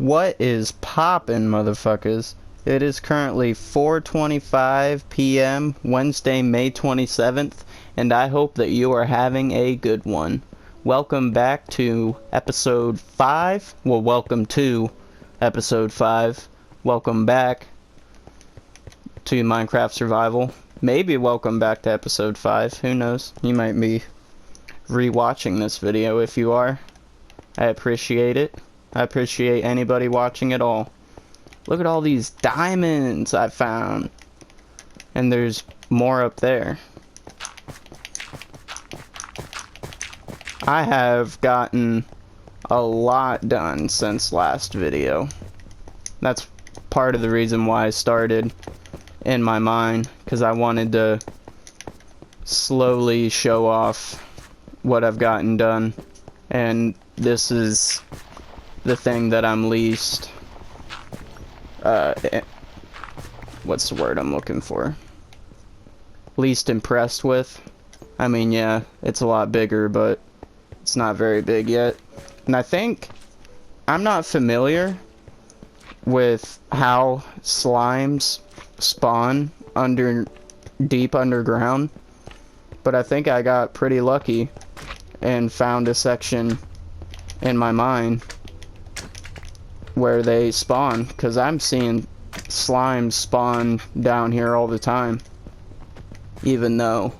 What is poppin', motherfuckers? It is currently 4:25 p.m. Wednesday, May 27th, and I hope that you are having a good one. Welcome back to episode 5. Well, welcome to episode 5. Welcome back to Minecraft Survival. Maybe welcome back to episode 5. Who knows? You might be rewatching this video if you are. I appreciate it. I appreciate anybody watching at all. Look at all these diamonds I found. And there's more up there. I have gotten a lot done since last video. That's part of the reason why I started in my mind, because I wanted to slowly show off what I've gotten done. And this is the thing that I'm least, what's the word I'm looking for? Least impressed with. I mean, yeah, it's a lot bigger, but it's not very big yet. And I think I'm not familiar with how slimes spawn deep underground, but I think I got pretty lucky and found a section in my mine where they spawn, because I'm seeing slimes spawn down here all the time, even though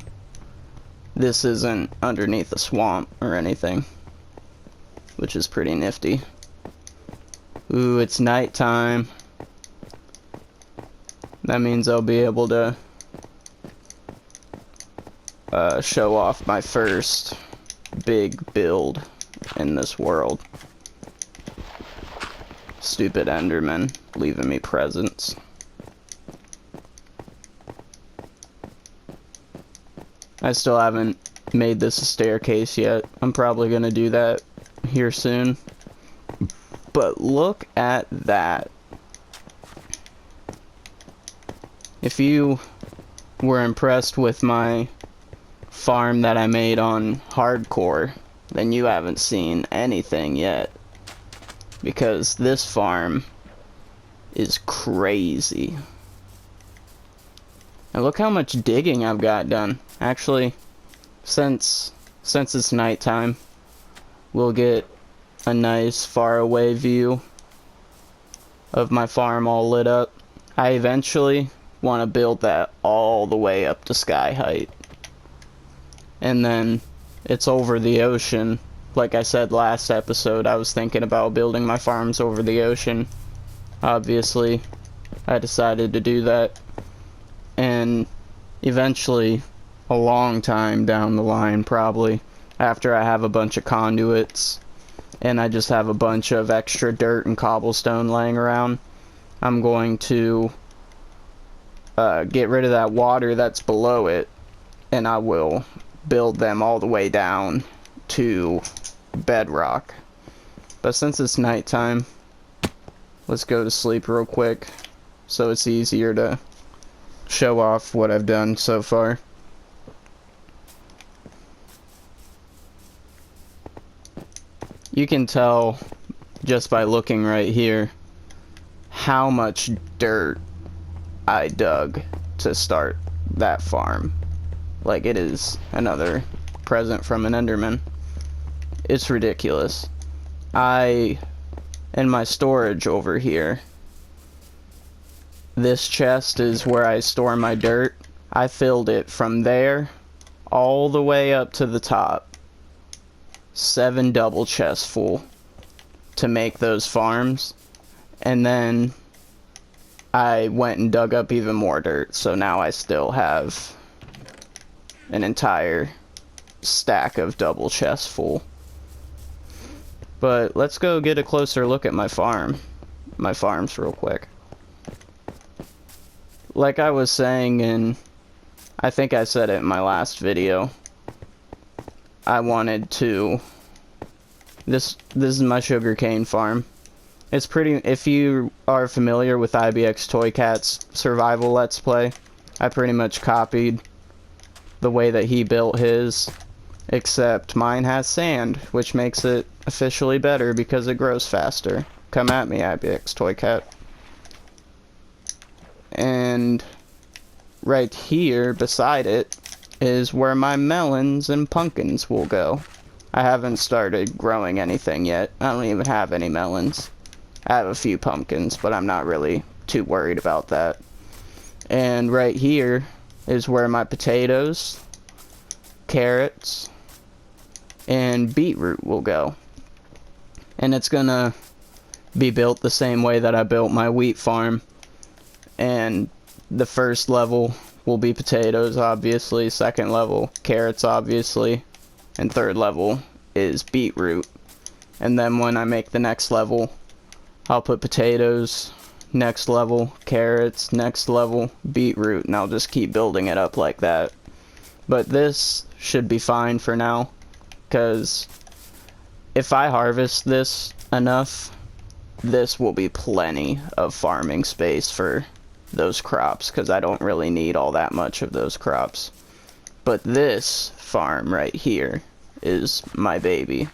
this isn't underneath a swamp or anything, which is pretty nifty. Ooh, it's nighttime. That means I'll be able to show off my first big build in this world. Stupid Enderman leaving me presents. I still haven't made this a staircase yet. I'm probably gonna do that here soon. But look at that. If you were impressed with my farm that I made on hardcore, then you haven't seen anything yet. Because this farm is crazy. And look how much digging I've got done. Actually, since it's nighttime, we'll get a nice faraway view of my farm all lit up. I eventually want to build that all the way up to sky height. And then it's over the ocean. Like I said last episode, I was thinking about building my farms over the ocean. Obviously, I decided to do that. And eventually, a long time down the line, probably, after I have a bunch of conduits, and I just have a bunch of extra dirt and cobblestone laying around, I'm going to get rid of that water that's below it, and I will build them all the way down to Bedrock. But since it's nighttime, let's go to sleep real quick so it's easier to show off what I've done so far. You can tell just by looking right here how much dirt I dug to start that farm. Like, it is another present from an Enderman. It's ridiculous. In my storage over here, this chest is where I store my dirt. I filled it from there all the way up to the top. 7 double chests full to make those farms. And then I went and dug up even more dirt, so now I still have an entire stack of double chests full. But let's go get a closer look at my farms real quick. Like I was saying, and I think I said it in my last video, I wanted to, this is my sugarcane farm. It's pretty, if you are familiar with IBX Toy Cat's survival let's play, I pretty much copied the way that he built his, except mine has sand, which makes it officially better because it grows faster. Come at me, IBX Toy Cat. And right here beside it is where my melons and pumpkins will go. I haven't started growing anything yet. I don't even have any melons. I have a few pumpkins, but I'm not really too worried about that. And right here is where my potatoes, carrots, and beetroot will go. And it's gonna be built the same way that I built my wheat farm. And the first level will be potatoes, obviously. Second level, carrots, obviously. And third level is beetroot. And then when I make the next level, I'll put potatoes, next level, carrots, next level, beetroot, and I'll just keep building it up like that. But this should be fine for now, because if I harvest this enough, this will be plenty of farming space for those crops, because I don't really need all that much of those crops. But this farm right here is my baby.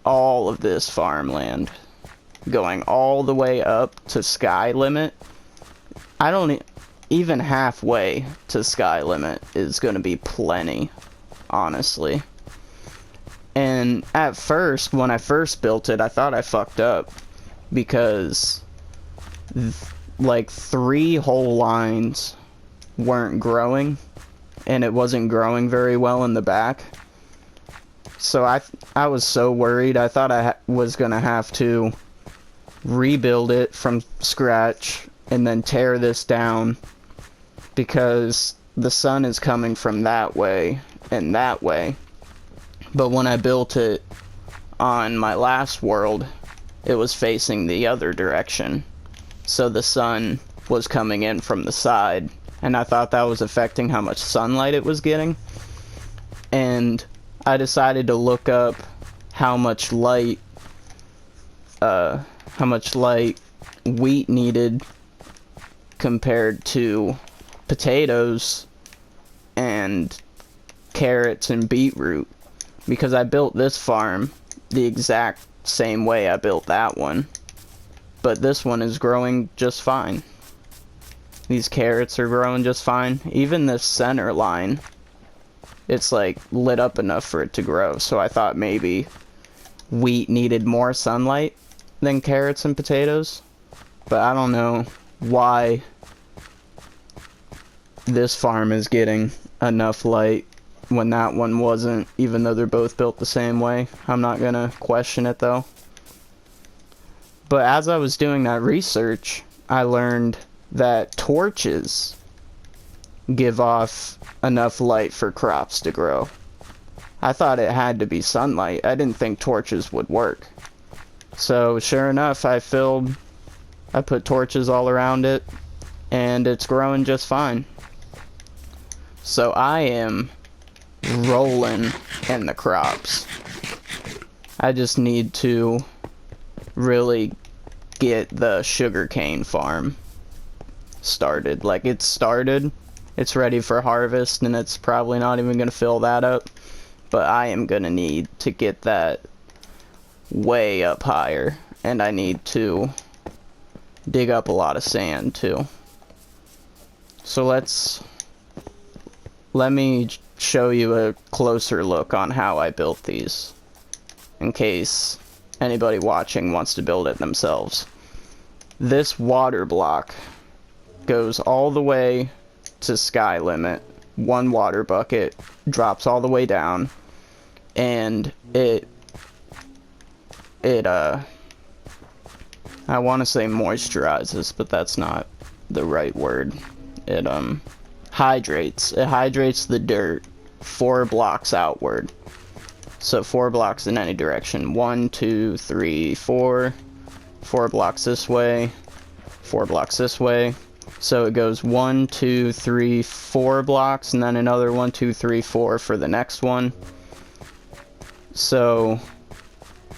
All of this farmland going all the way up to sky limit. I don't even halfway to sky limit is going to be plenty, honestly. And at first, when I first built it, I thought I fucked up because like 3 whole lines weren't growing, and it wasn't growing very well in the back. So I was so worried. I thought I was gonna have to rebuild it from scratch and then tear this down, because the sun is coming from that way and that way. But when I built it on my last world, it was facing the other direction, so the sun was coming in from the side, and I thought that was affecting how much sunlight it was getting. And I decided to look up how much light wheat needed compared to potatoes and carrots and beetroot, because I built this farm the exact same way I built that one, but this one is growing just fine. These carrots are growing just fine. Even this center line, it's like lit up enough for it to grow. So I thought maybe wheat needed more sunlight than carrots and potatoes, but I don't know why this farm is getting enough light when that one wasn't, even though they're both built the same way. I'm not gonna question it though. But as I was doing that research, I learned that torches give off enough light for crops to grow. I thought it had to be sunlight. I didn't think torches would work. So sure enough, I put torches all around it, and it's growing just fine. So I am rolling in the crops. I just need to really get the sugarcane farm started. Like, it's started, it's ready for harvest, and it's probably not even gonna fill that up, but I am gonna need to get that way up higher, and I need to dig up a lot of sand too. So let me show you a closer look on how I built these, in case anybody watching wants to build it themselves. This water block goes all the way to sky limit. One water bucket drops all the way down, and it I want to say moisturizes, but that's not the right word. It hydrates. It hydrates the dirt 4 blocks outward. So 4 blocks in any direction. 1, 2, 3, 4. 4 blocks this way. 4 blocks this way. So it goes 1, 2, 3, 4 blocks, and then another 1, 2, 3, 4 for the next one. So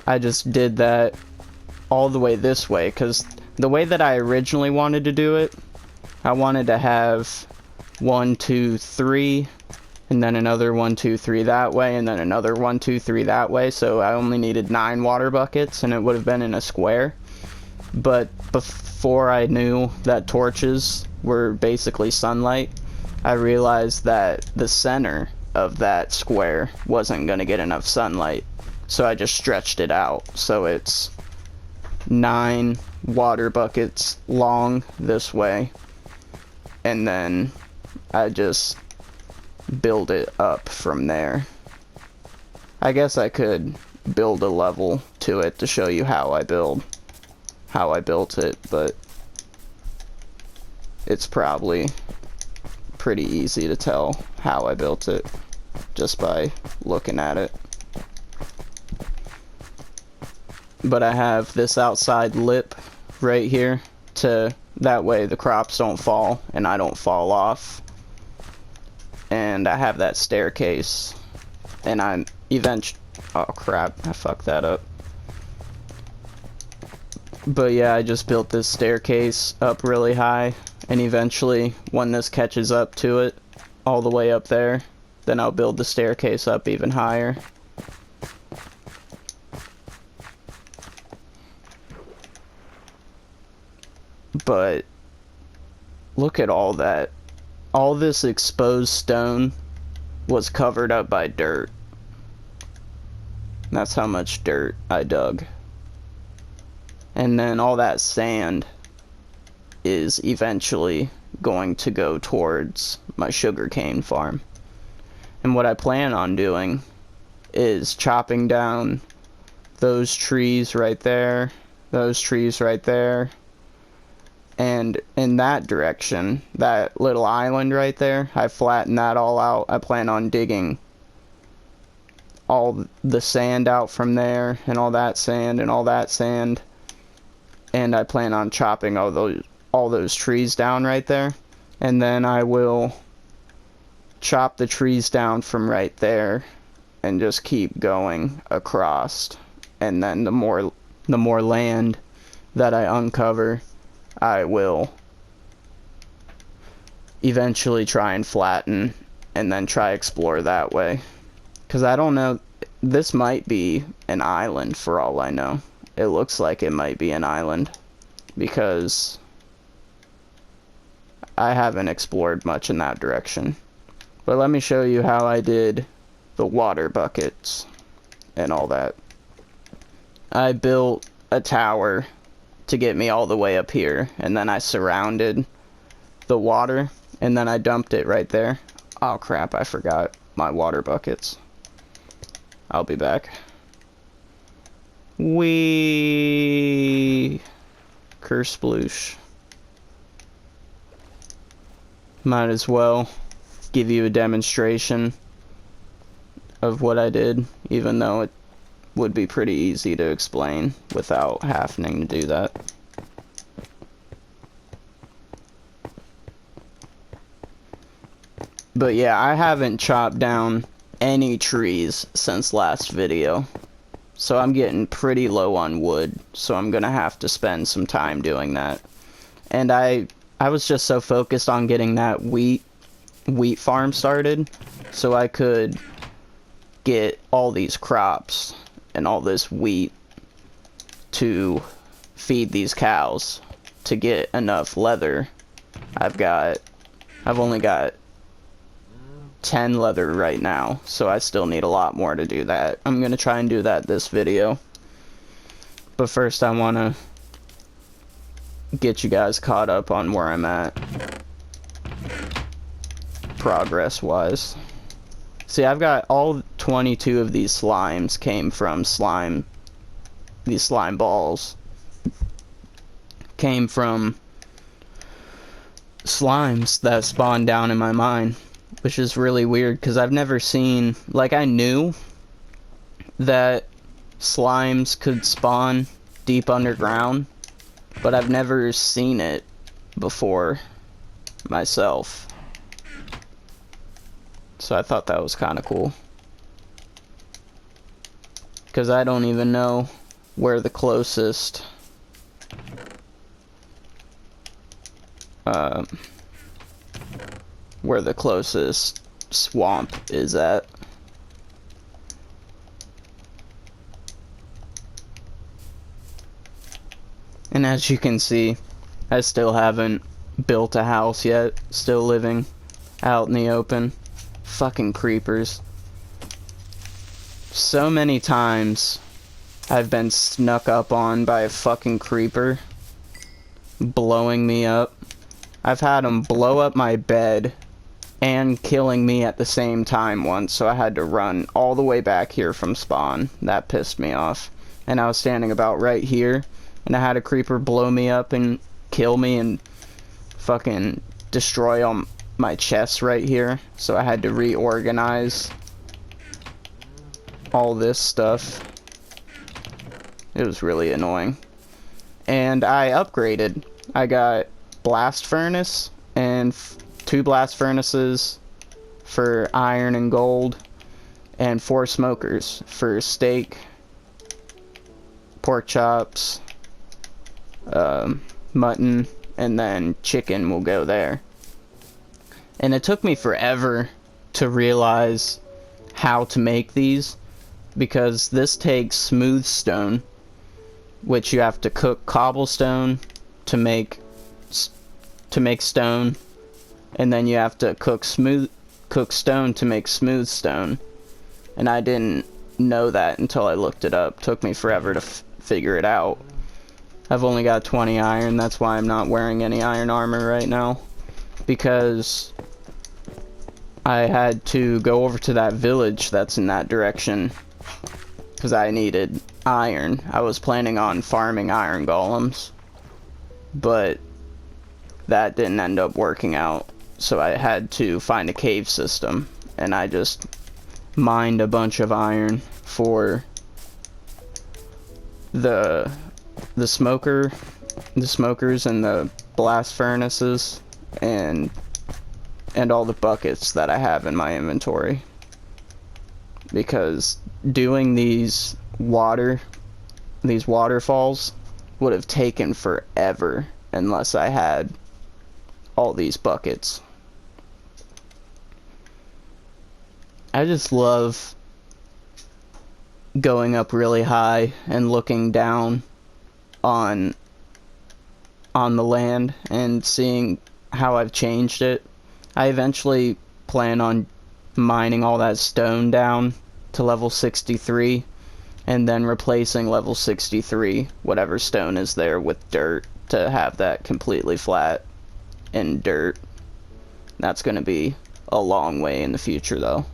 I just did that all the way this way, because the way that I originally wanted to do it, I wanted to have 1, 2, 3 and then another 1, 2, 3 that way, and then another 1, 2, 3 that way. So I only needed 9 water buckets, and it would have been in a square. But before I knew that torches were basically sunlight, I realized that the center of that square wasn't going to get enough sunlight. So I just stretched it out. So it's 9 water buckets long this way. And then I just build it up from there. I guess I could build a level to it to show you how I built it, but it's probably pretty easy to tell how I built it just by looking at it. But I have this outside lip right here to that way the crops don't fall and I don't fall off. And I have that staircase, and I'm oh crap, I fucked that up. But yeah, I just built this staircase up really high, and eventually when this catches up to it all the way up there, then I'll build the staircase up even higher. But look at all that. All this exposed stone was covered up by dirt. That's how much dirt I dug. And then all that sand is eventually going to go towards my sugarcane farm. And what I plan on doing is chopping down those trees right there, those trees right there, and in that direction, that little island right there, I flattened that all out. I plan on digging all the sand out from there, and all that sand, and all that sand. And I plan on chopping all those trees down right there. And then I will chop the trees down from right there and just keep going across. And then the more land that I uncover, I will eventually try and flatten and then try explore that way. Because I don't know, this might be an island for all I know. It looks like it might be an island because I haven't explored much in that direction. But let me show you how I did the water buckets and all that. I built a tower to get me all the way up here, and then I surrounded the water, and then I dumped it right there. Oh crap, I forgot my water buckets. I'll be back. Curse sploosh. Might as well give you a demonstration of what I did, even though it would be pretty easy to explain without having to do that. But yeah, I haven't chopped down any trees since last video, so I'm getting pretty low on wood, so I'm gonna have to spend some time doing that. And I was just so focused on getting that wheat farm started so I could get all these crops and all this wheat to feed these cows to get enough leather. I've only got 10 leather right now, so I still need a lot more to do that. I'm gonna try and do that this video, but first I want to get you guys caught up on where I'm at progress wise. See, I've got all 22 of these slimes came from these slime balls came from slimes that spawned down in my mine, which is really weird because I've never seen, like, I knew that slimes could spawn deep underground, but I've never seen it before myself. So I thought that was kind of cool. Because I don't even know where the closest swamp is at. And as you can see, I still haven't built a house yet. Still living out in the open. Fucking creepers. So many times I've been snuck up on by a fucking creeper blowing me up. I've had them blow up my bed and killing me at the same time once, so I had to run all the way back here from spawn. That pissed me off. And I was standing about right here, and I had a creeper blow me up and kill me and fucking destroy all my chests right here, so I had to reorganize all this stuff. It was really annoying. And I upgraded. I got blast furnace and 2 blast furnaces for iron and gold, and 4 smokers for steak, pork chops, mutton, and then chicken will go there. And it took me forever to realize how to make these, because this takes smooth stone, which you have to cook cobblestone to make stone, and then you have to cook stone to make smooth stone. And I didn't know that until I looked it up. Took me forever to figure it out. I've only got 20 iron, that's why I'm not wearing any iron armor right now, because I had to go over to that village that's in that direction because I needed iron. I was planning on farming iron golems, but that didn't end up working out, so I had to find a cave system, and I just mined a bunch of iron for the smokers and the blast furnaces and all the buckets that I have in my inventory, because doing these waterfalls would have taken forever unless I had all these buckets. I just love going up really high and looking down on the land and seeing how I've changed it. I eventually plan on mining all that stone down to level 63 and then replacing level 63 whatever stone is there with dirt to have that completely flat in dirt. That's going to be a long way in the future though.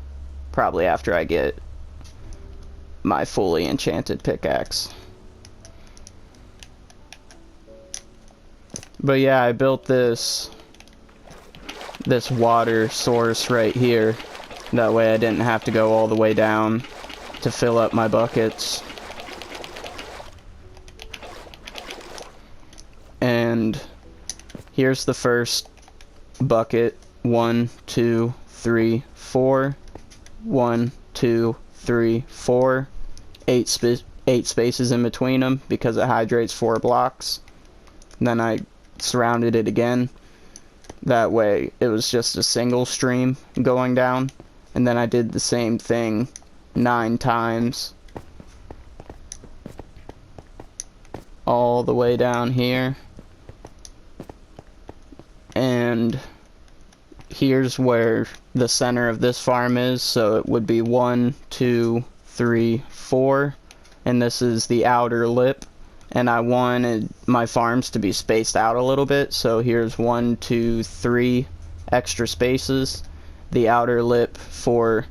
Probably after I get my fully enchanted pickaxe. But yeah, I built this water source right here. That way I didn't have to go all the way down to fill up my buckets. And here's the first bucket. 1, 2, 3, 4. 1, 2, 3, 4. 8 spaces in between them because it hydrates 4 blocks. And then I surrounded it again. That way it was just a single stream going down. And then I did the same thing 9 times. All the way down here. And here's where the center of this farm is, so it would be 1, 2, 3, 4, and this is the outer lip, and I wanted my farms to be spaced out a little bit, so here's 1, 2, 3 extra spaces, the outer lip for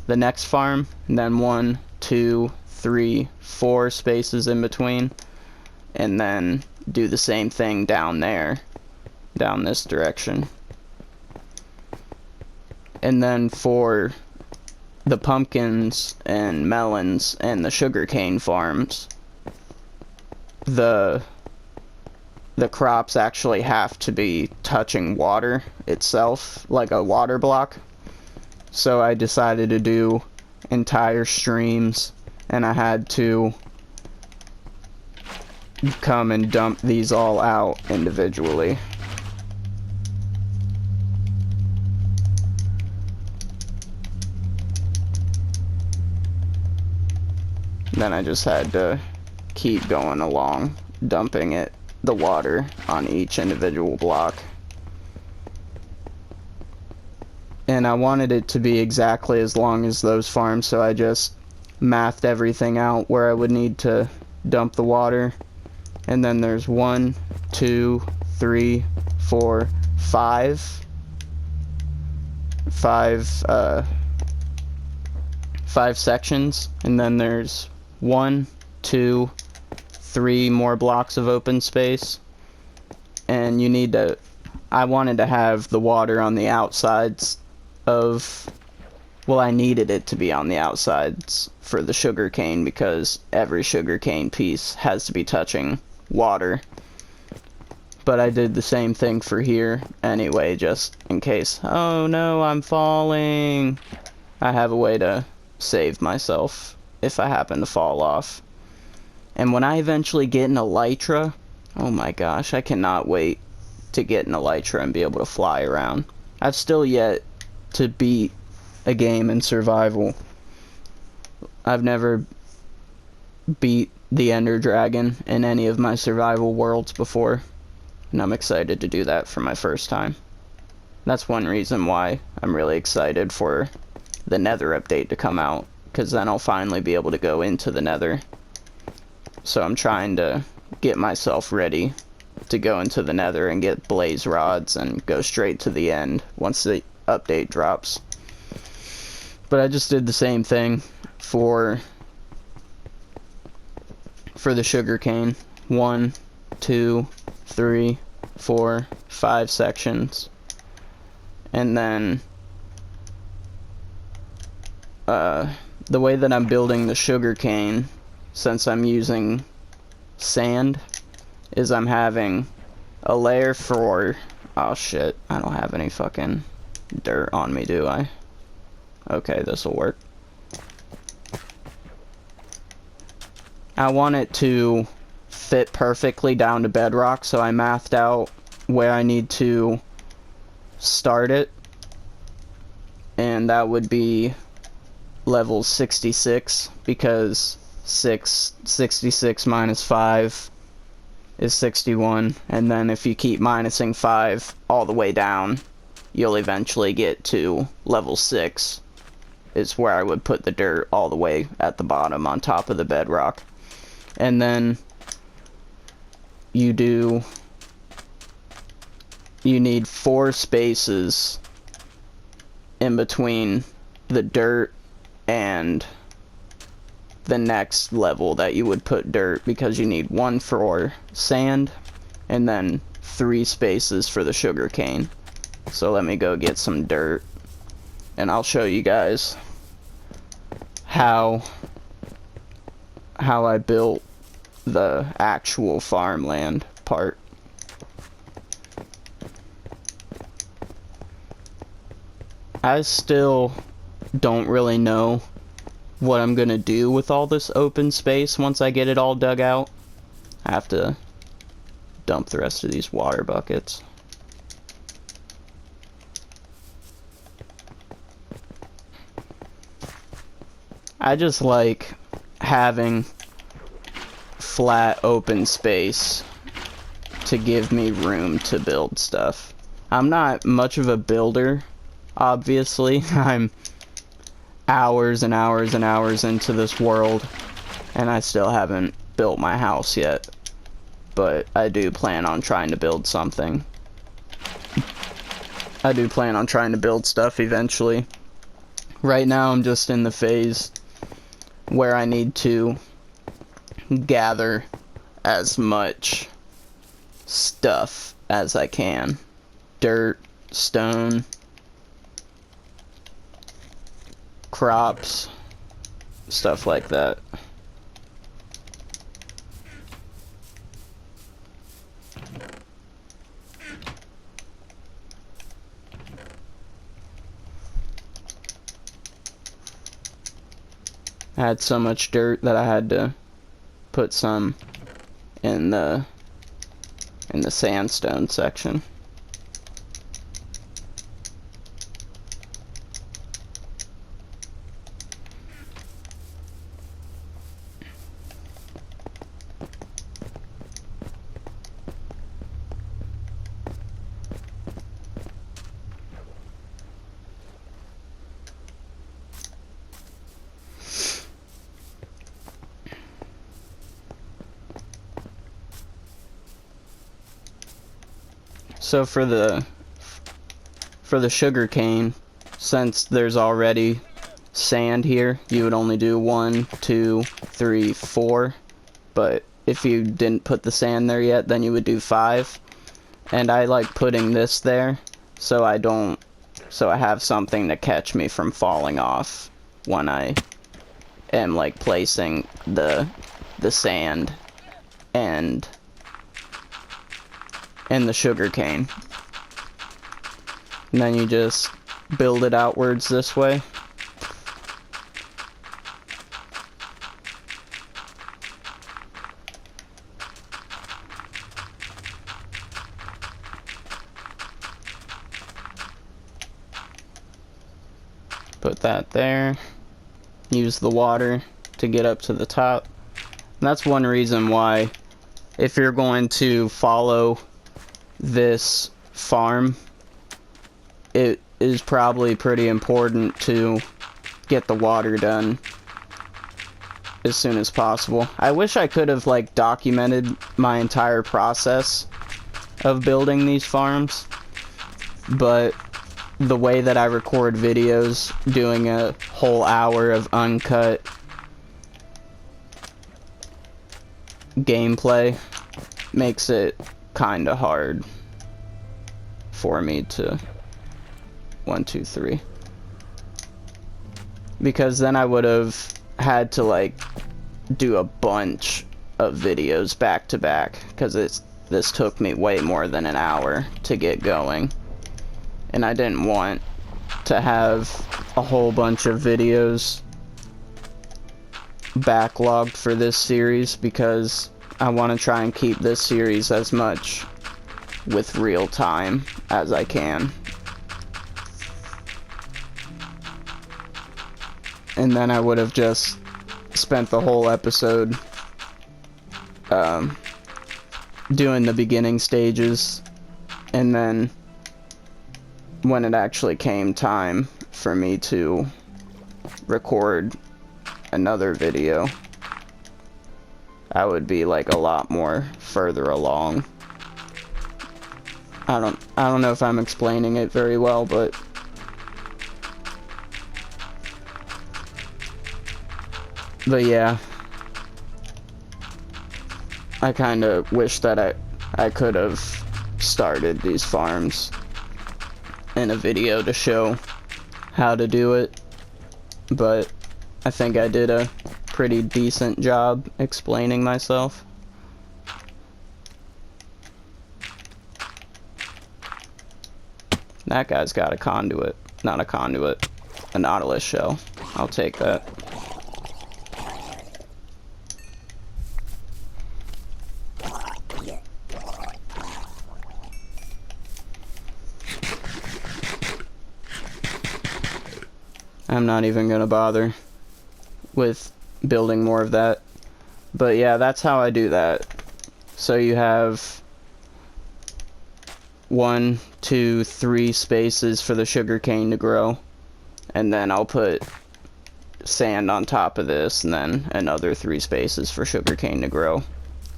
the next farm, and then 1, 2, 3, 4 spaces in between, and then do the same thing down there, down this direction. And then for the pumpkins and melons and the sugarcane farms, the crops actually have to be touching water itself, like a water block. So I decided to do entire streams, and I had to come and dump these all out individually. Then I just had to keep going along, dumping the water on each individual block. And I wanted it to be exactly as long as those farms, so I just mathed everything out where I would need to dump the water. And then there's 1, 2, 3, 4, 5 sections, and then there's 1, 2, 3 more blocks of open space. And you need to, I wanted to have the water on the outsides of, well, I needed it to be on the outsides for the sugar cane, because every sugar cane piece has to be touching water. But I did the same thing for here anyway, just in case. Oh no, I'm falling. I have a way to save myself if I happen to fall off. And when I eventually get an elytra, oh my gosh, I cannot wait to get an elytra and be able to fly around. I've still yet to beat a game in survival. I've never beat the Ender Dragon in any of my survival worlds before, and I'm excited to do that for my first time. That's one reason why I'm really excited for the Nether update to come out, because then I'll finally be able to go into the Nether. So I'm trying to get myself ready to go into the Nether and get blaze rods and go straight to the end once the update drops. But I just did the same thing for the sugarcane. 1, 2, 3, 4, 5 sections. And then the way that I'm building the sugarcane, since I'm using sand, is I'm having a layer for, oh shit, I don't have any fucking dirt on me, do I? Okay, this'll work. I want it to fit perfectly down to bedrock, so I mathed out where I need to start it, and that would be level 66, because 66 minus 5 is 61, and then if you keep minusing 5 all the way down, you'll eventually get to level 6, is where I would put the dirt all the way at the bottom on top of the bedrock. And then you need 4 spaces in between the dirt and the next level that you would put dirt, because you need 1 for sand and then 3 spaces for the sugar cane. So let me go get some dirt and I'll show you guys how I built the actual farmland part. I still don't really know what I'm gonna do with all this open space once I get it all dug out. I have to dump the rest of these water buckets. I just like having flat open space to give me room to build stuff. I'm not much of a builder, obviously. I'm hours and hours and hours into this world, and I still haven't built my house yet. But I do plan on trying to build something. I do plan on trying to build stuff eventually. Right now I'm just in the phase where I need to gather as much stuff as I can. Dirt, stone, crops, stuff like that. I had so much dirt that I had to put some in the sandstone section. So for the sugar cane, since there's already sand here, you would only do 1, 2, 3, 4. But if you didn't put the sand there yet, then you would do 5. And I like putting this there so I have something to catch me from falling off when I am like placing the sand and the sugar cane. And then you just build it outwards this way. Put that there. Use the water to get up to the top. And that's one reason why, if you're going to follow this farm, it is probably pretty important to get the water done as soon as possible. I wish I could have like documented my entire process of building these farms, but the way that I record videos, doing a whole hour of uncut gameplay makes it kinda hard for me to 1, 2, 3, because then I would have had to like do a bunch of videos back to back, because this took me way more than an hour to get going, and I didn't want to have a whole bunch of videos backlogged for this series, because I want to try and keep this series as much with real time as I can. And then I would have just spent the whole episode doing the beginning stages, and then when it actually came time for me to record another video, I would be like a lot more further along. I don't know if I'm explaining it very well, but yeah, I kind of wish that I could have started these farms in a video to show how to do it, but I think I did a pretty decent job explaining myself. That guy's got a conduit. Not a conduit. A Nautilus shell. I'll take that. I'm not even gonna bother with building more of that. But yeah, that's how I do that. So you have 1, 2, 3 spaces for the sugarcane to grow, and then I'll put sand on top of this, and then another 3 spaces for sugarcane to grow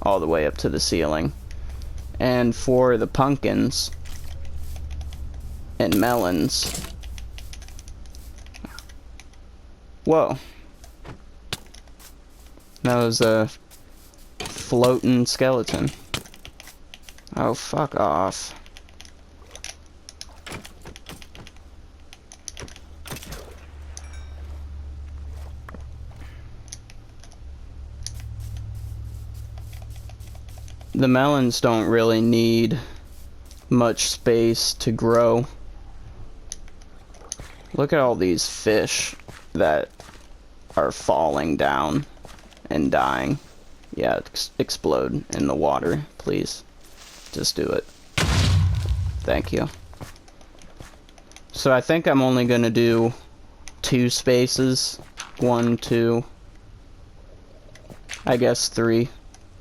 all the way up to the ceiling. And for the pumpkins and melons, whoa, that was a floating skeleton. Oh, fuck off. The melons don't really need much space to grow. Look at all these fish that are falling down and dying. Yeah, explode in the water, please. Just do it. Thank you. So I think I'm only gonna do 2 spaces. 1, 2, I guess 3,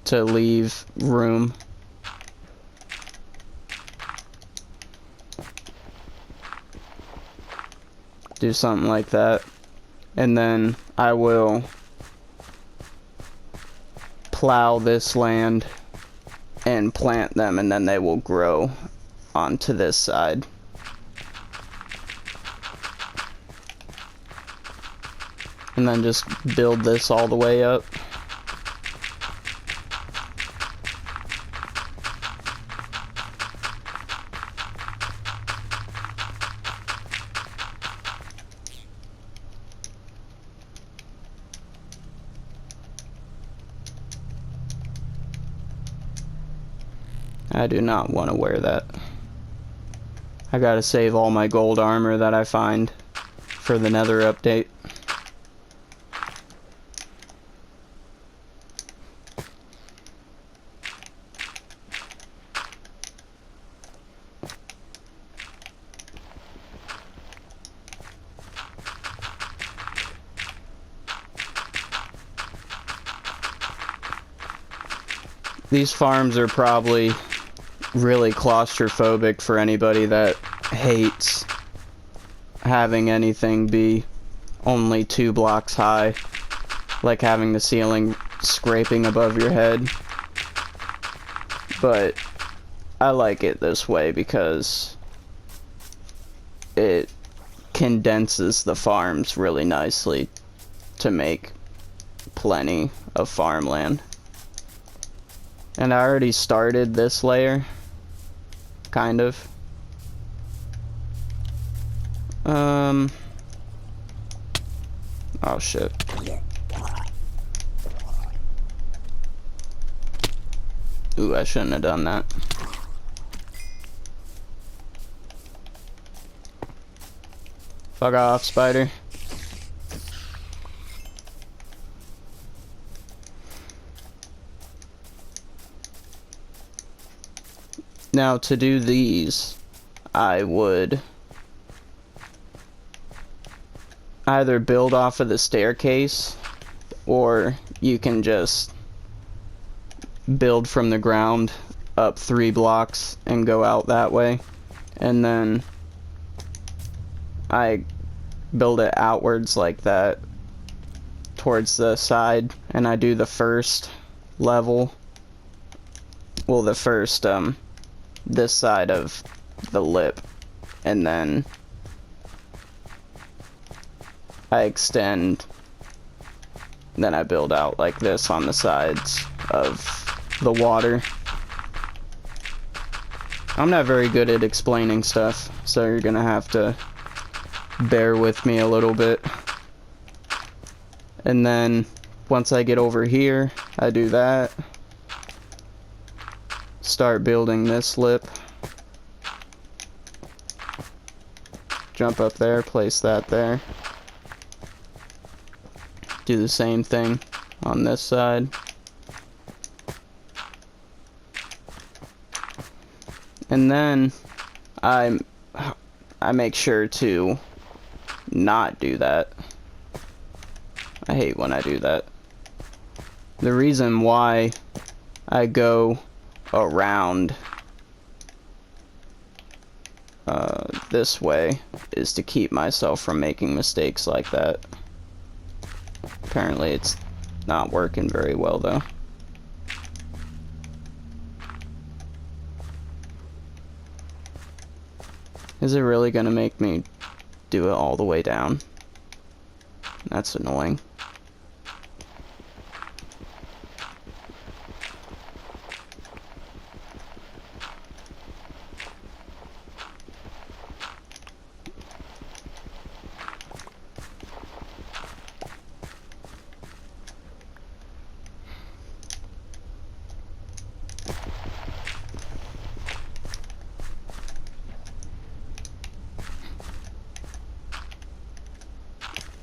to leave room. Do something like that. And then I will plow this land and plant them, and then they will grow onto this side. And then just build this all the way up. I do not want to wear that. I gotta save all my gold armor that I find for the Nether update. These farms are probably really claustrophobic for anybody that hates having anything be only 2 blocks high, like having the ceiling scraping above your head. But I like it this way because it condenses the farms really nicely to make plenty of farmland. And I already started this layer, kind of. Oh shit. Ooh, I shouldn't have done that. Fuck off, spider. Now, to do these, I would either build off of the staircase, or you can just build from the ground up 3 blocks and go out that way. And then I build it outwards like that towards the side, and I do the first level, well, the first this side of the lip, and then I extend, then I build out like this on the sides of the water. I'm not very good at explaining stuff, so you're gonna have to bear with me a little bit. And then once I get over here, I do that. Start building this lip. Jump up there, place that there. Do the same thing on this side. And then I make sure to not do that. I hate when I do that. The reason why I go around this way is to keep myself from making mistakes like that. Apparently it's not working very well though. Is it really gonna make me do it all the way down? That's annoying.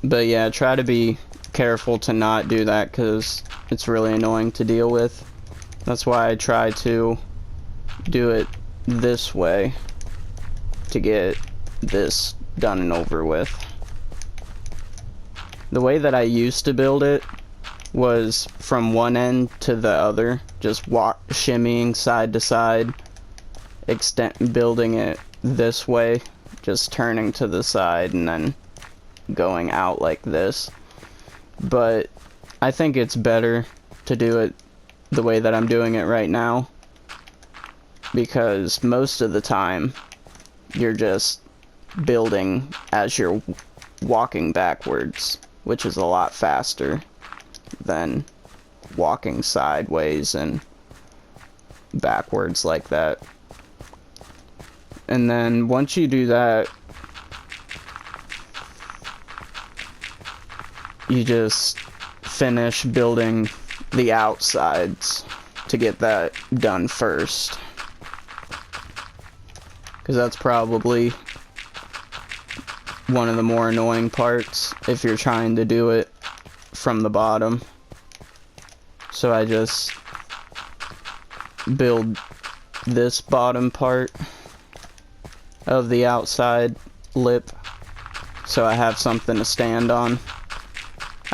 But yeah, try to be careful to not do that because it's really annoying to deal with. That's why I try to do it this way to get this done and over with. The way that I used to build it was from one end to the other, just shimmying side to side, building it this way, just turning to the side and then going out like this. But I think it's better to do it the way that I'm doing it right now, because most of the time you're just building as you're walking backwards, which is a lot faster than walking sideways and backwards like that. And then once you do that, you just finish building the outsides to get that done first, because that's probably one of the more annoying parts if you're trying to do it from the bottom. So I just build this bottom part of the outside lip so I have something to stand on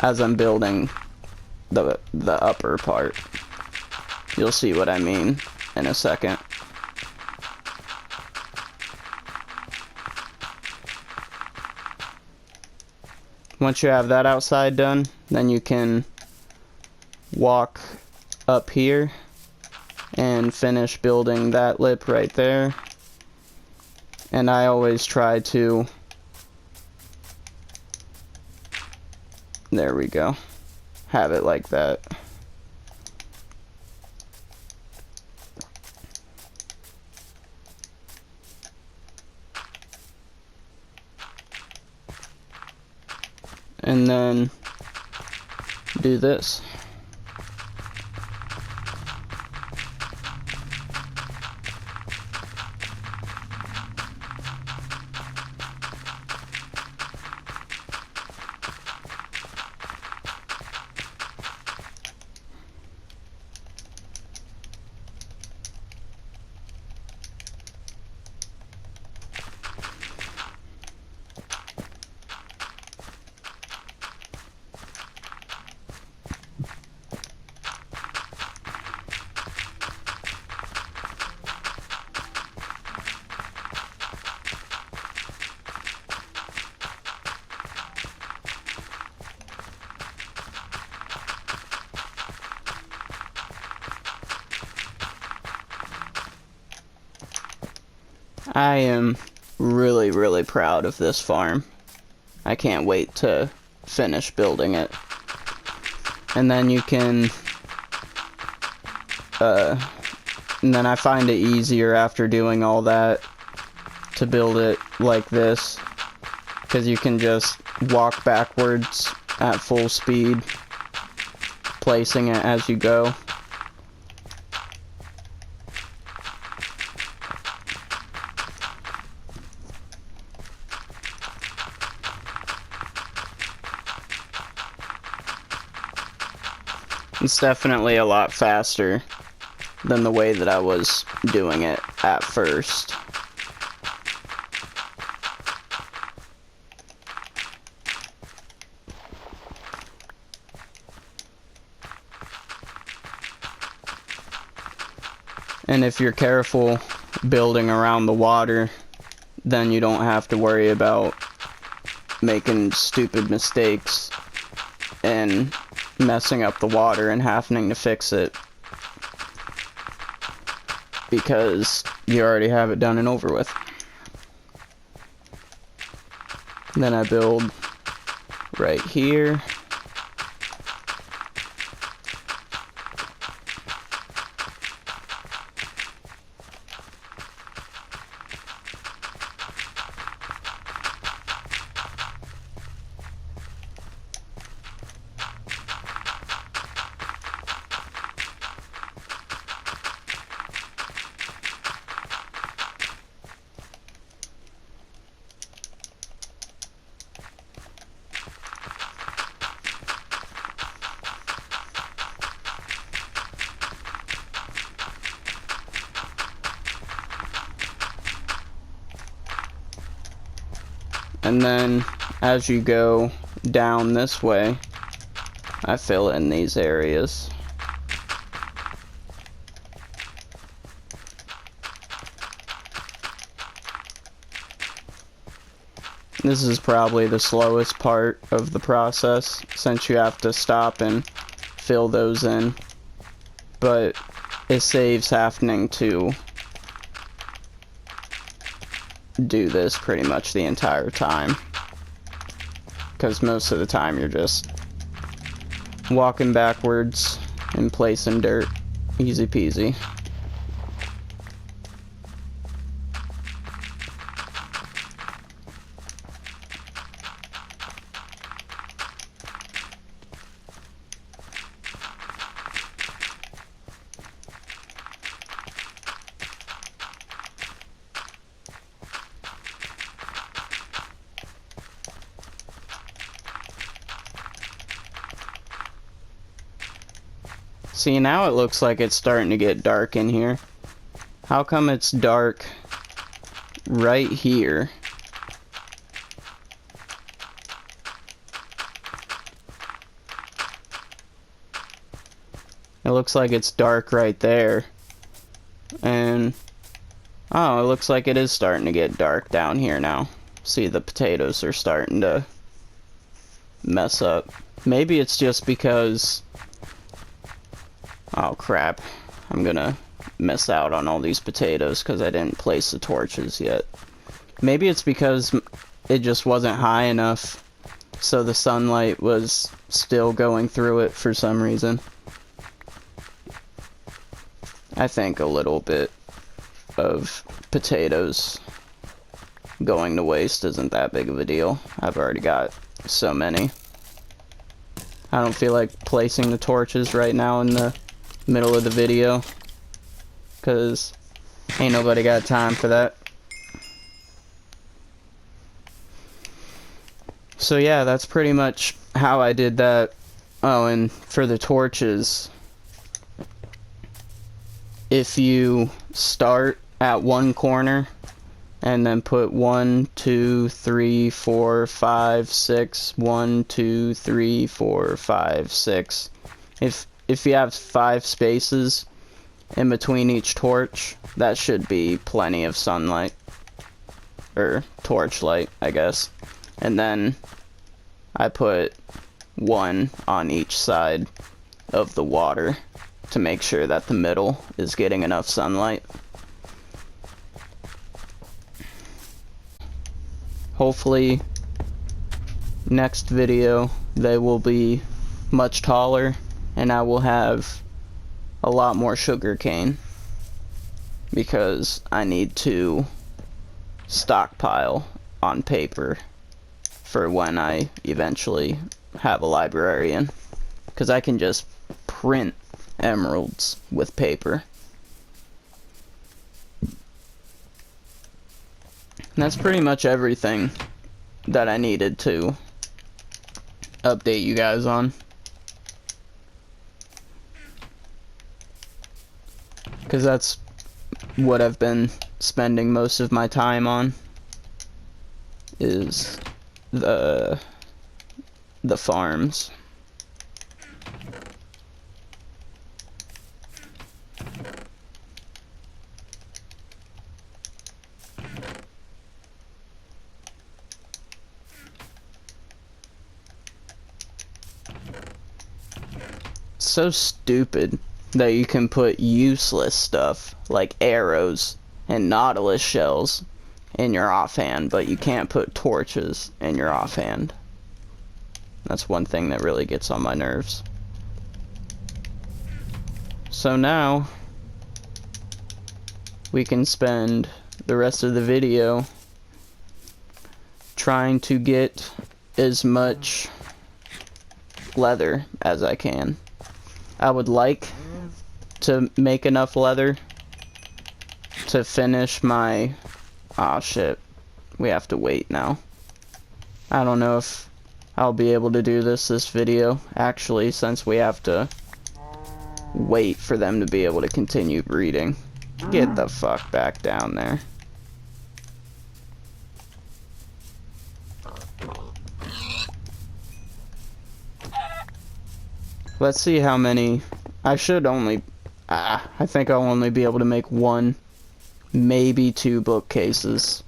as I'm building the upper part. You'll see what I mean in a second. Once you have that outside done, then you can walk up here and finish building that lip right there. And I always try to, there we go, have it like that. And then do this. I am really proud of this farm. I can't wait to finish building it. And then you can, and then I find it easier after doing all that to build it like this, because you can just walk backwards at full speed, placing it as you go. It's definitely a lot faster than the way that I was doing it at first. And if you're careful building around the water, then you don't have to worry about making stupid mistakes and messing up the water and having to fix it, because you already have it done and over with. Then I build right here. And then as you go down this way, I fill in these areas. This is probably the slowest part of the process, since you have to stop and fill those in, but it saves having to do this pretty much the entire time, because most of the time you're just walking backwards and placing dirt. Easy peasy. See, now it looks like it's starting to get dark in here. How come it's dark right here? It looks like it's dark right there. And, oh, it looks like it is starting to get dark down here now. See, the potatoes are starting to mess up. Maybe it's just because... Oh crap, I'm gonna miss out on all these potatoes because I didn't place the torches yet. Maybe it's because it just wasn't high enough, so the sunlight was still going through it for some reason. I think a little bit of potatoes going to waste isn't that big of a deal. I've already got so many. I don't feel like placing the torches right now in the middle of the video, because ain't nobody got time for that. So yeah, that's pretty much how I did that. Oh, and for the torches, if you start at one corner and then put 1, 2, 3, 4, 5, 6, 1, 2, 3, 4, 5, 6. If you have 5 spaces in between each torch, that should be plenty of sunlight. Or torch light, I guess. And then I put 1 on each side of the water to make sure that the middle is getting enough sunlight. Hopefully, next video, they will be much taller, and I will have a lot more sugar cane, because I need to stockpile on paper for when I eventually have a librarian, because I can just print emeralds with paper. And that's pretty much everything that I needed to update you guys on. Because that's what I've been spending most of my time on, is the farms. So stupid that you can put useless stuff like arrows and nautilus shells in your offhand, but you can't put torches in your offhand. That's one thing that really gets on my nerves. So now we can spend the rest of the video trying to get as much leather as I can. I would like to make enough leather to finish my... Aw, shit. We have to wait now. I don't know if I'll be able to do this video, actually, since we have to wait for them to be able to continue breeding. Get the fuck back down there. Let's see how many... I should only... I think I'll only be able to make 1, maybe 2 bookcases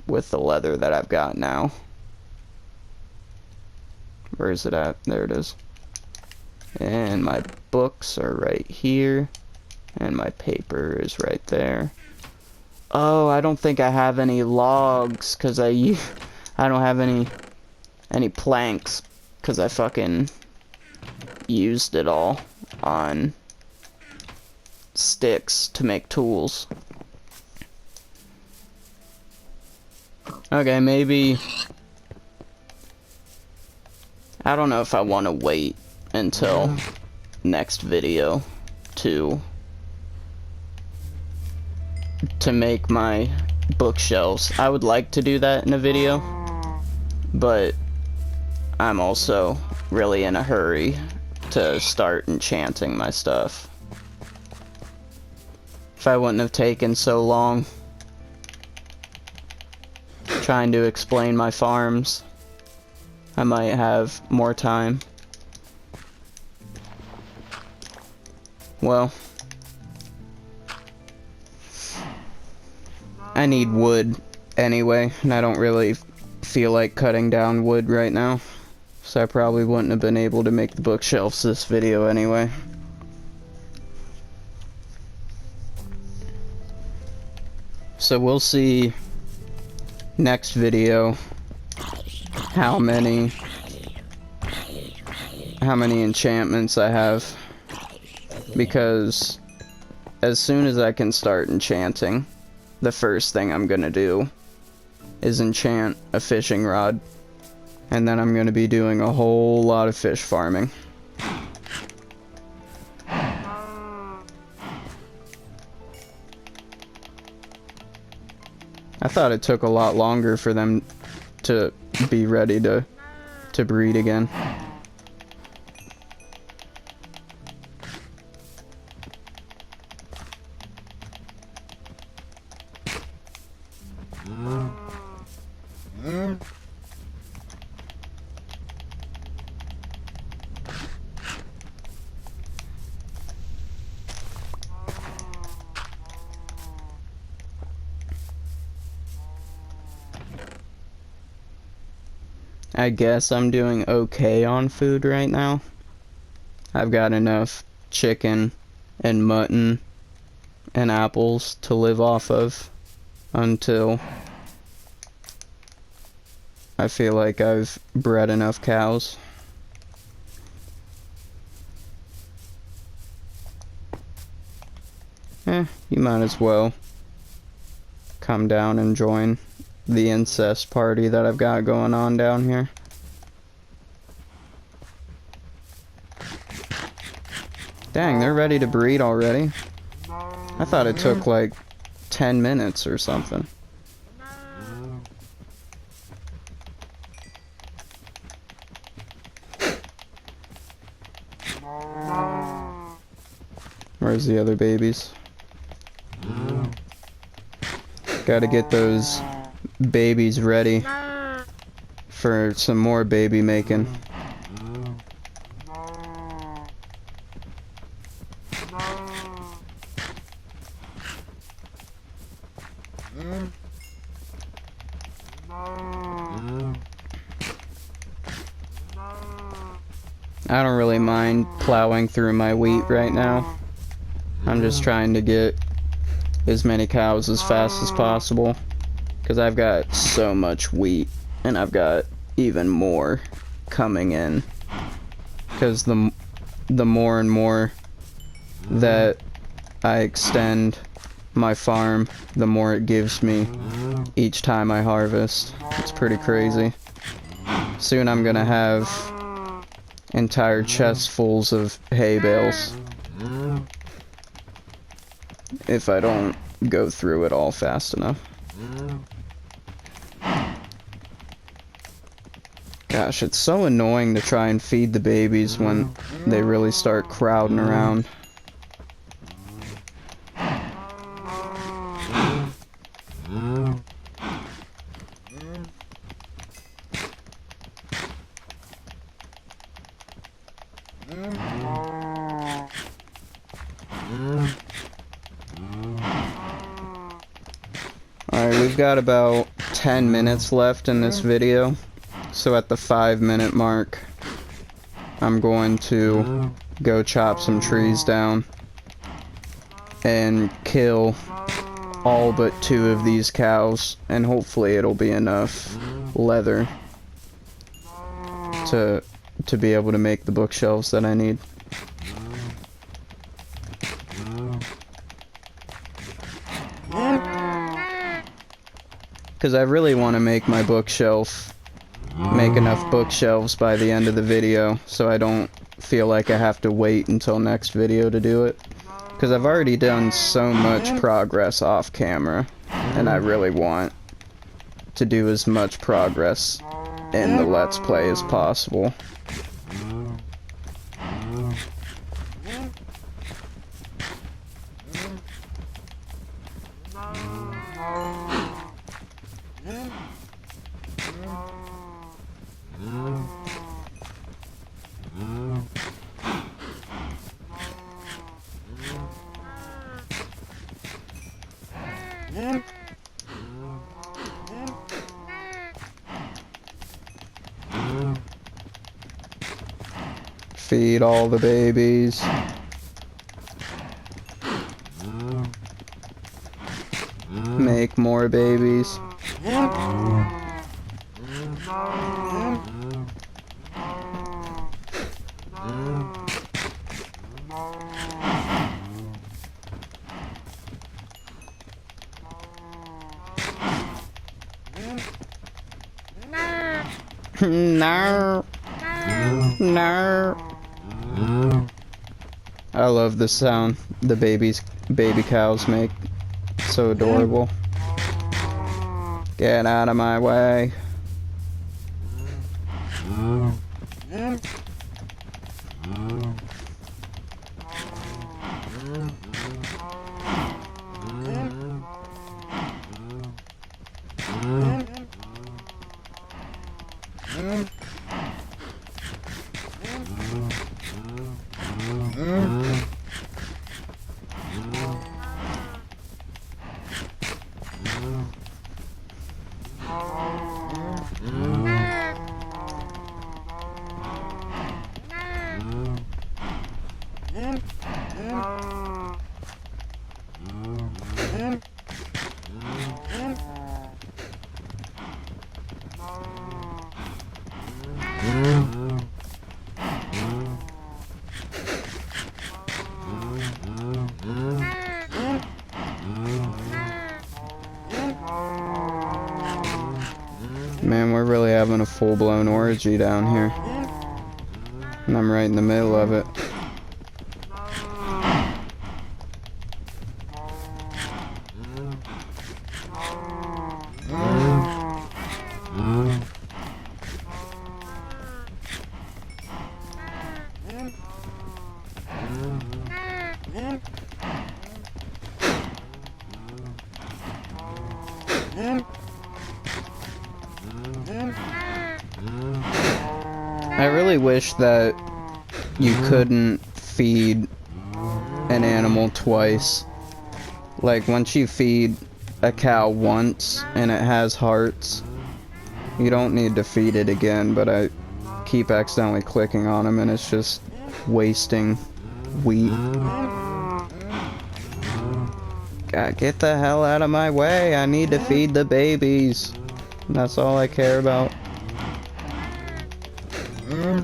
with the leather that I've got now. Where is it at? There it is. And my books are right here. And my paper is right there. Oh, I don't think I have any logs, cause I don't have any planks, cause I fucking used it all on sticks to make tools. Okay, maybe I don't know if I want to wait until next video to make my bookshelves. I would like to do that in a video, but I'm also really in a hurry to start enchanting my stuff. If I wouldn't have taken so long trying to explain my farms, I might have more time. Well, I need wood anyway, and I don't really feel like cutting down wood right now, so I probably wouldn't have been able to make the bookshelves this video anyway. So we'll see next video how many enchantments I have, because as soon as I can start enchanting, the first thing I'm gonna do is enchant a fishing rod, and then I'm gonna be doing a whole lot of fish farming. I thought it took a lot longer for them to be ready to breed again. I guess I'm doing okay on food right now. I've got enough chicken and mutton and apples to live off of until I feel like I've bred enough cows. You might as well come down and join the incest party that I've got going on down here. Dang, they're ready to breed already. I thought it took like 10 minutes or something. Where's the other babies? Gotta get those babies ready for some more baby making. I don't really mind plowing through my wheat right now. I'm just trying to get as many cows as fast as possible, because I've got so much wheat, and I've got even more coming in, because the more and more that I extend my farm, the more it gives me each time I harvest. It's pretty crazy. Soon I'm gonna have entire chests fulls of hay bales if I don't go through it all fast enough. Gosh, it's so annoying to try and feed the babies when they really start crowding around. Alright, we've got about 10 minutes left in this video, so at the 5-minute mark, I'm going to go chop some trees down and kill all but 2 of these cows, and hopefully it'll be enough leather to be able to make the bookshelves that I need. Because I really want to make my make enough bookshelves by the end of the video, so I don't feel like I have to wait until next video to do it. Because I've already done so much progress off camera, and I really want to do as much progress in the Let's Play as possible. Feed all the babies. Make more babies. No. No. I love the sound the baby cows make. So adorable. Get out of my way. Man, we're really having a full-blown orgy down here. And I'm right in the middle of it. I really wish that you couldn't feed an animal twice. Like, once you feed a cow once and it has hearts, you don't need to feed it again, but I keep accidentally clicking on them and it's just wasting wheat. God, get the hell out of my way. I need to feed the babies. That's all I care about.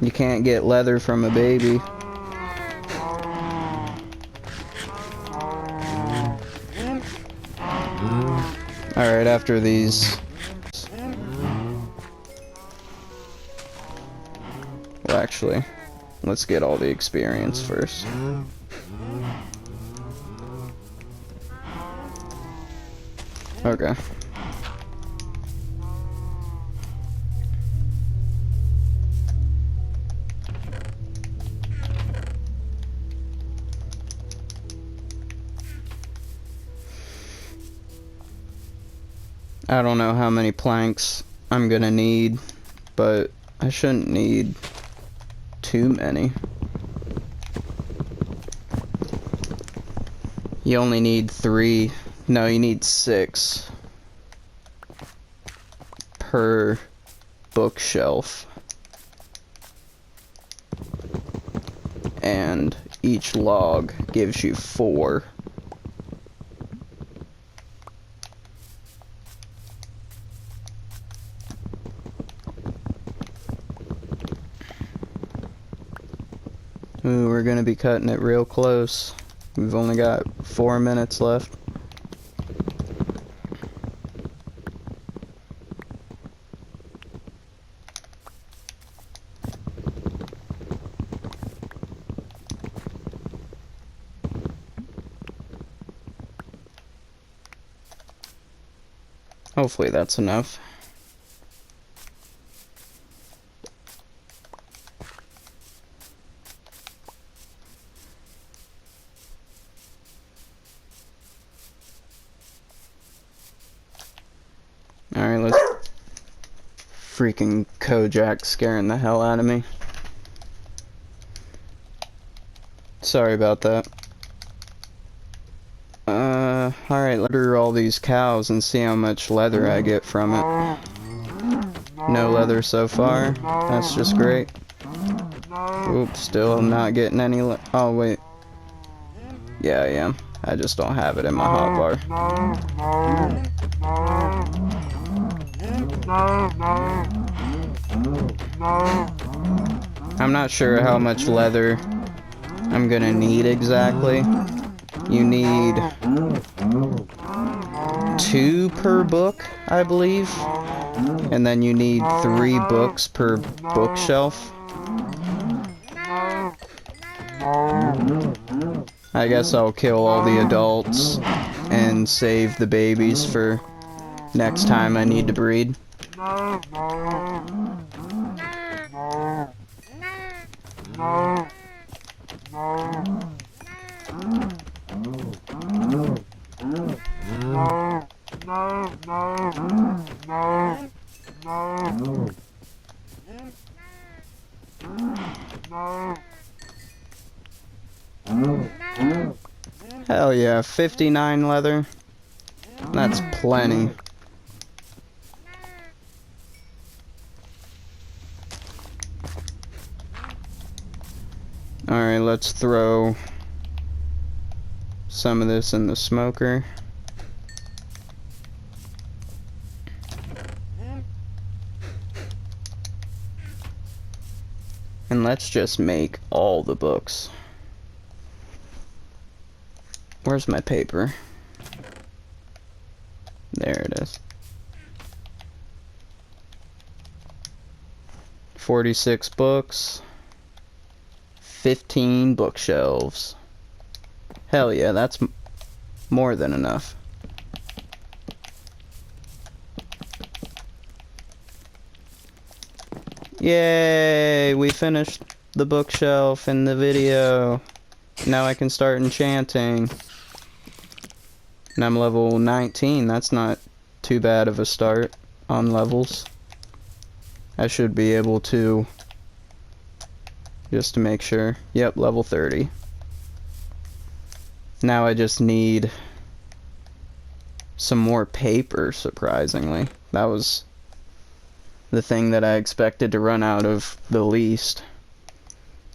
You can't get leather from a baby. Alright, after these... Well, actually, let's get all the experience first. Okay. I don't know how many planks I'm gonna need, but I shouldn't need too many. You only need 3. No, you need 6 per bookshelf. And each log gives you 4. we're gonna be cutting it real close. We've only got 4 minutes left. Hopefully that's enough. Alright, let's... Freaking Kojak scaring the hell out of me. Sorry about that. Alright, let's order all these cows and see how much leather I get from it. No leather so far. That's just great. Oops, still not getting any oh, wait. Yeah, I am. I just don't have it in my hotbar. I'm not sure how much leather I'm gonna need exactly. You need 2 per book, I believe. And then you need 3 books per bookshelf. I guess I'll kill all the adults and save the babies for next time I need to breed. Hell yeah, 59 leather. That's plenty. Alright, let's throw some of this in the smoker. And let's just make all the books. Where's my paper? There it is. 46 books. 15 bookshelves. Hell yeah, that's more than enough. Yay! We finished the bookshelf in the video. Now I can start enchanting. And I'm level 19. That's not too bad of a start on levels. I should be able to, just to make sure. Yep, level 30. Now I just need some more paper, surprisingly. That was the thing that I expected to run out of the least.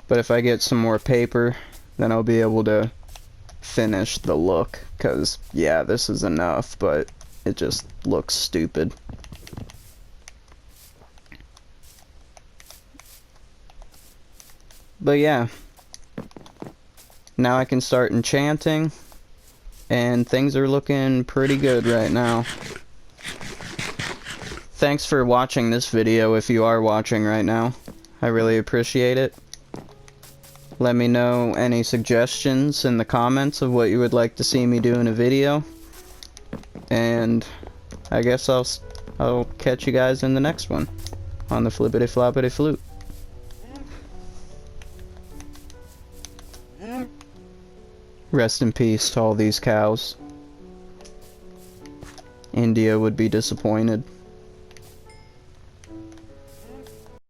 But if I get some more paper, then I'll be able to finish the look. Because, yeah, this is enough, but it just looks stupid. But yeah. Now I can start enchanting. And things are looking pretty good right now. Thanks for watching this video if you are watching right now. I really appreciate it. Let me know any suggestions in the comments of what you would like to see me do in a video. And I guess I'll catch you guys in the next one on the Flippity Floppity Flute. Rest in peace to all these cows. India would be disappointed.